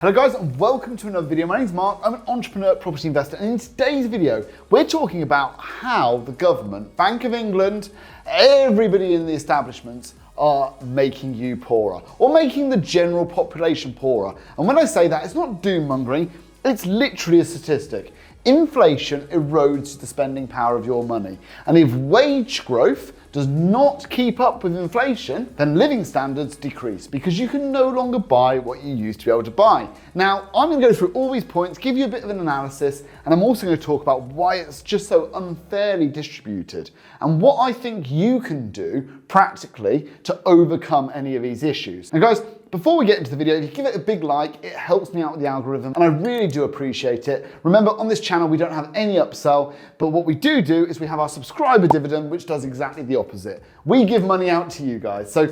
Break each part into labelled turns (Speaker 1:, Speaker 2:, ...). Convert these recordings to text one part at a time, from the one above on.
Speaker 1: Hello guys and welcome to another video. My name is Mark, I'm an entrepreneur, property investor, and in today's video we're talking about how the government, Bank of England, everybody in the establishments are making you poorer or making the general population poorer. And when I say that, it's not doom mongering, it's literally a statistic. Inflation erodes the spending power of your money, and if wage growth does not keep up with inflation, then living standards decrease because you can no longer buy what you used to be able to buy. Now, I'm going to go through all these points, give you a bit of an analysis, and I'm also going to talk about why it's just so unfairly distributed and what I think you can do practically to overcome any of these issues. Now guys, before we get into the video, if you give it a big like, it helps me out with the algorithm and I really do appreciate it. Remember, on this channel, we don't have any upsell, but what we do is we have our subscriber dividend, which does exactly the opposite. We give money out to you guys. So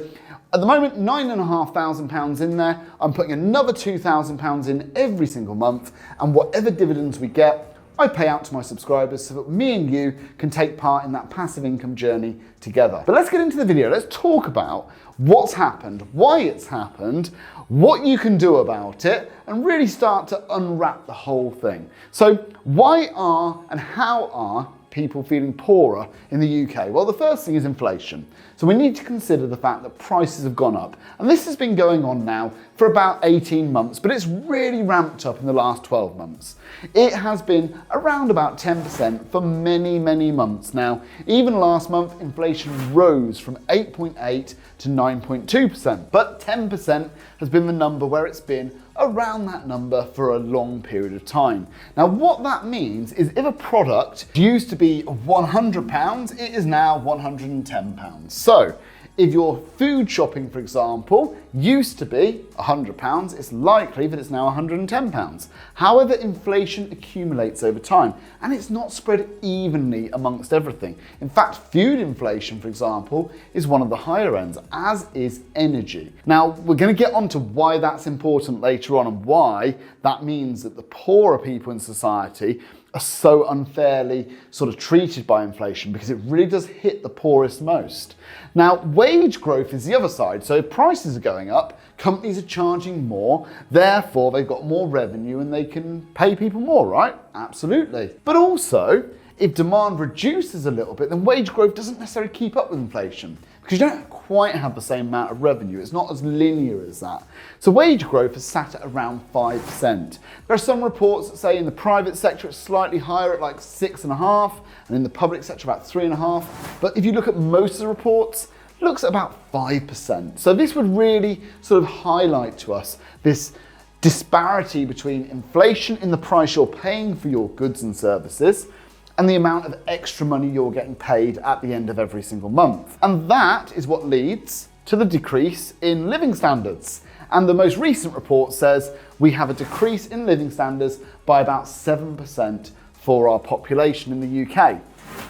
Speaker 1: at the moment, £9,500 in there. I'm putting another £2,000 in every single month, and whatever dividends we get, I pay out to my subscribers so that me and you can take part in that passive income journey together. But let's get into the video. Let's talk about what's happened, why it's happened, what you can do about it, and really start to unwrap the whole thing. So why are and how are people feeling poorer in the UK? Well, the first thing is inflation. So we need to consider the fact that prices have gone up. And this has been going on now for about 18 months, but it's really ramped up in the last 12 months. It has been around about 10% for many, many months now. Even last month, inflation rose from 8.8 to 9.2%, but 10% has been the number where it's been around that number for a long period of time. Now, what that means is if a product used to be £100, it is now £110. So if your food shopping, for example, used to be £100, it's likely that it's now £110. However, inflation accumulates over time and it's not spread evenly amongst everything. In fact, food inflation, for example, is one of the higher ends, as is energy. Now, we're going to get onto why that's important later on and why that means that the poorer people in society are so unfairly sort of treated by inflation, because it really does hit the poorest most. Now, wage growth is the other side. So if prices are going up, companies are charging more, therefore they've got more revenue and they can pay people more, right? Absolutely. But also, if demand reduces a little bit, then wage growth doesn't necessarily keep up with inflation because you don't quite have the same amount of revenue. It's not as linear as that. So wage growth is sat at around 5%. There are some reports that say in the private sector it's slightly higher at like 6.5%, and in the public sector about 3.5%. But if you look at most of the reports, it looks at about 5%. So this would really sort of highlight to us this disparity between inflation in the price you're paying for your goods and services and the amount of extra money you're getting paid at the end of every single month. And that is what leads to the decrease in living standards. And the most recent report says we have a decrease in living standards by about 7% for our population in the UK.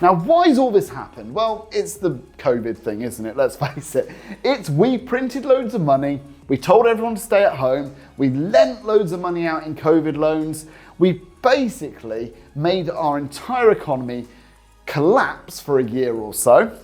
Speaker 1: Now, why has all this happened? Well, it's the COVID thing, isn't it? Let's face it. We printed loads of money. We told everyone to stay at home. We lent loads of money out in COVID loans. We basically made our entire economy collapse for a year or so.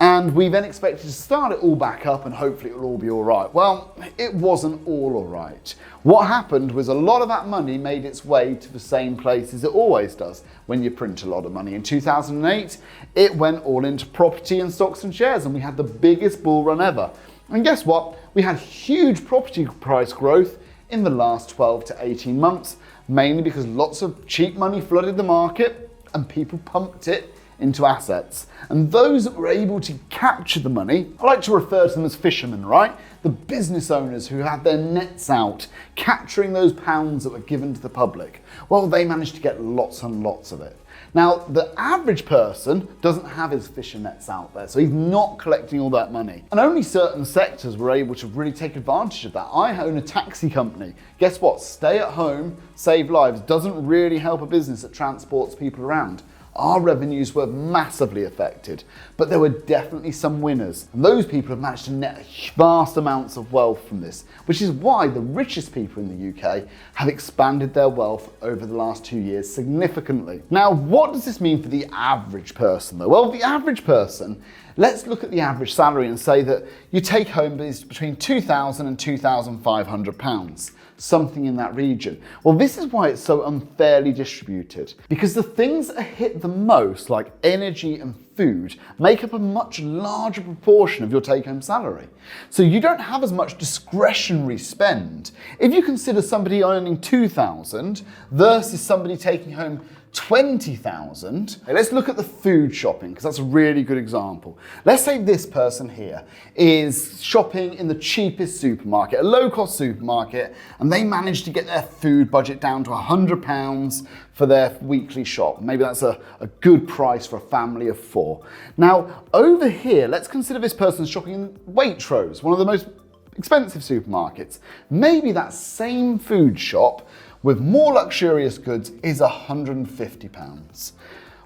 Speaker 1: And we then expected to start it all back up and hopefully it'll all be all right. Well, it wasn't all right. What happened was a lot of that money made its way to the same place as it always does when you print a lot of money. In 2008, it went all into property and stocks and shares, and we had the biggest bull run ever. And guess what? We had huge property price growth in the last 12 to 18 months, mainly because lots of cheap money flooded the market and people pumped it into assets. And those that were able to capture the money, I like to refer to them as fishermen, right? The business owners who had their nets out, capturing those pounds that were given to the public. Well, they managed to get lots and lots of it. Now, the average person doesn't have his fishing nets out there, so he's not collecting all that money. And only certain sectors were able to really take advantage of that. I own a taxi company. Guess what? Stay at home, save lives doesn't really help a business that transports people around. Our revenues were massively affected, but there were definitely some winners. And those people have managed to net vast amounts of wealth from this, which is why the richest people in the UK have expanded their wealth over the last 2 years significantly. Now, what does this mean for the average person though? Well, the average person, let's look at the average salary and say that you take home is between £2,000 and £2,500. something in that region. Well, this is why it's so unfairly distributed, because the things that are hit the most, like energy and food, make up a much larger proportion of your take-home salary. So you don't have as much discretionary spend. If you consider somebody earning $2,000 versus somebody taking home $20,000. Let's look at the food shopping, because that's a really good example. Let's say this person here is shopping in the cheapest supermarket, a low-cost supermarket, and they manage to get their food budget down to £100 for their weekly shop. Maybe that's a good price for a family of 4. Now, over here, let's consider this person's shopping in Waitrose, one of the most expensive supermarkets. Maybe that same food shop with more luxurious goods is £150.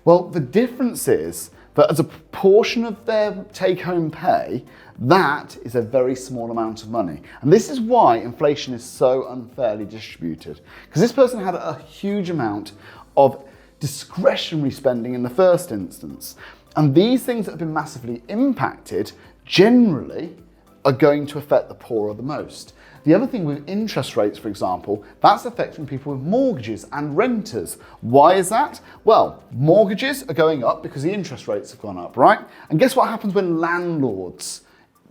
Speaker 1: Well, the difference is that as a proportion of their take-home pay, that is a very small amount of money. And this is why inflation is so unfairly distributed. Because this person had a huge amount of discretionary spending in the first instance. And these things that have been massively impacted generally are going to affect the poorer the most. The other thing with interest rates, for example, that's affecting people with mortgages and renters. Why is that? Well, mortgages are going up because the interest rates have gone up, right? And guess what happens when landlords'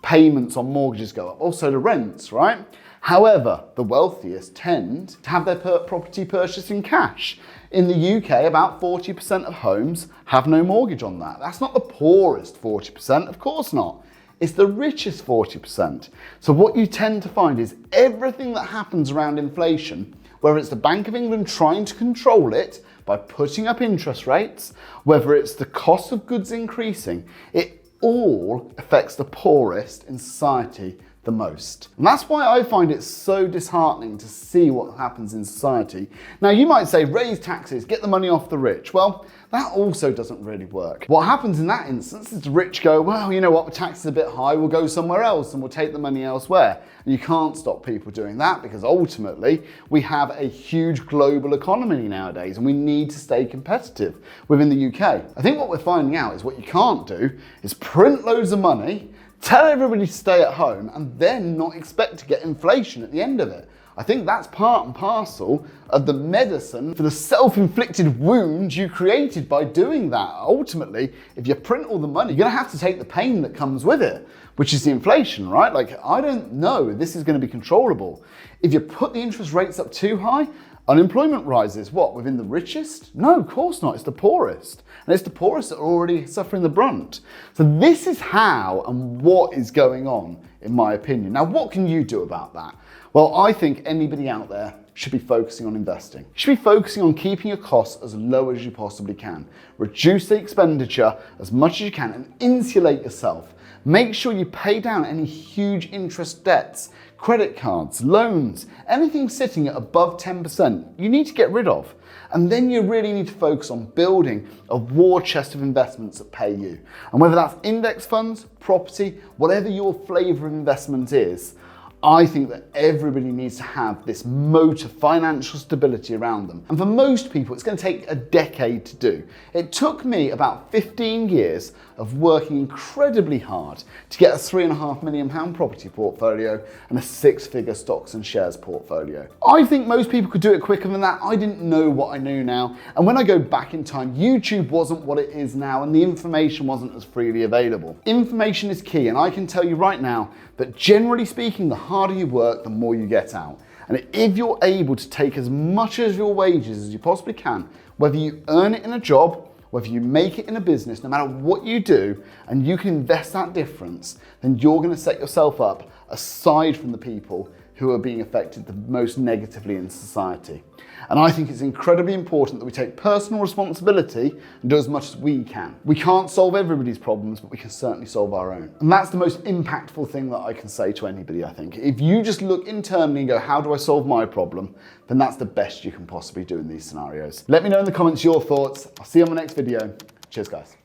Speaker 1: payments on mortgages go up? Also the rents, right? However, the wealthiest tend to have their property purchased in cash. In the UK, about 40% of homes have no mortgage on that. That's not the poorest 40%, of course not. It's the richest 40%. So what you tend to find is everything that happens around inflation, whether it's the Bank of England trying to control it by putting up interest rates, whether it's the cost of goods increasing, it all affects the poorest in society the most. And that's why I find it so disheartening to see what happens in society. Now, you might say, raise taxes, get the money off the rich. Well, that also doesn't really work. What happens in that instance is the rich go, well, you know what, the tax is a bit high, we'll go somewhere else and we'll take the money elsewhere. And you can't stop people doing that, because ultimately we have a huge global economy nowadays and we need to stay competitive within the UK. I think what we're finding out is what you can't do is print loads of money, tell everybody to stay at home, and then not expect to get inflation at the end of it. I think that's part and parcel of the medicine for the self-inflicted wound you created by doing that. Ultimately, if you print all the money, you're gonna have to take the pain that comes with it, which is the inflation, right? Like, I don't know, this is gonna be controllable. If you put the interest rates up too high, unemployment rises. What, within the richest? No, of course not, it's the poorest. And it's the poorest that are already suffering the brunt. So this is how and what is going on, in my opinion. Now, what can you do about that? Well, I think anybody out there should be focusing on investing. You should be focusing on keeping your costs as low as you possibly can. Reduce the expenditure as much as you can and insulate yourself. Make sure you pay down any huge interest debts, credit cards, loans, anything sitting at above 10%, you need to get rid of. And then you really need to focus on building a war chest of investments that pay you. And whether that's index funds, property, whatever your flavor of investment is, I think that everybody needs to have this moat of financial stability around them. And for most people, it's going to take a decade to do. It took me about 15 years of working incredibly hard to get a £3.5 million property portfolio and a 6-figure stocks and shares portfolio. I think most people could do it quicker than that. I didn't know what I know now. And when I go back in time, YouTube wasn't what it is now, and the information wasn't as freely available. Information is key, and I can tell you right now that generally speaking, the harder you work, the more you get out. And if you're able to take as much of your wages as you possibly can, whether you earn it in a job, whether you make it in a business, no matter what you do, and you can invest that difference, then you're going to set yourself up aside from the people who are being affected the most negatively in society. And I think it's incredibly important that we take personal responsibility and do as much as we can. We can't solve everybody's problems, but we can certainly solve our own. And that's the most impactful thing that I can say to anybody, I think. If you just look internally and go, how do I solve my problem? Then that's the best you can possibly do in these scenarios. Let me know in the comments your thoughts. I'll see you on the next video. Cheers, guys.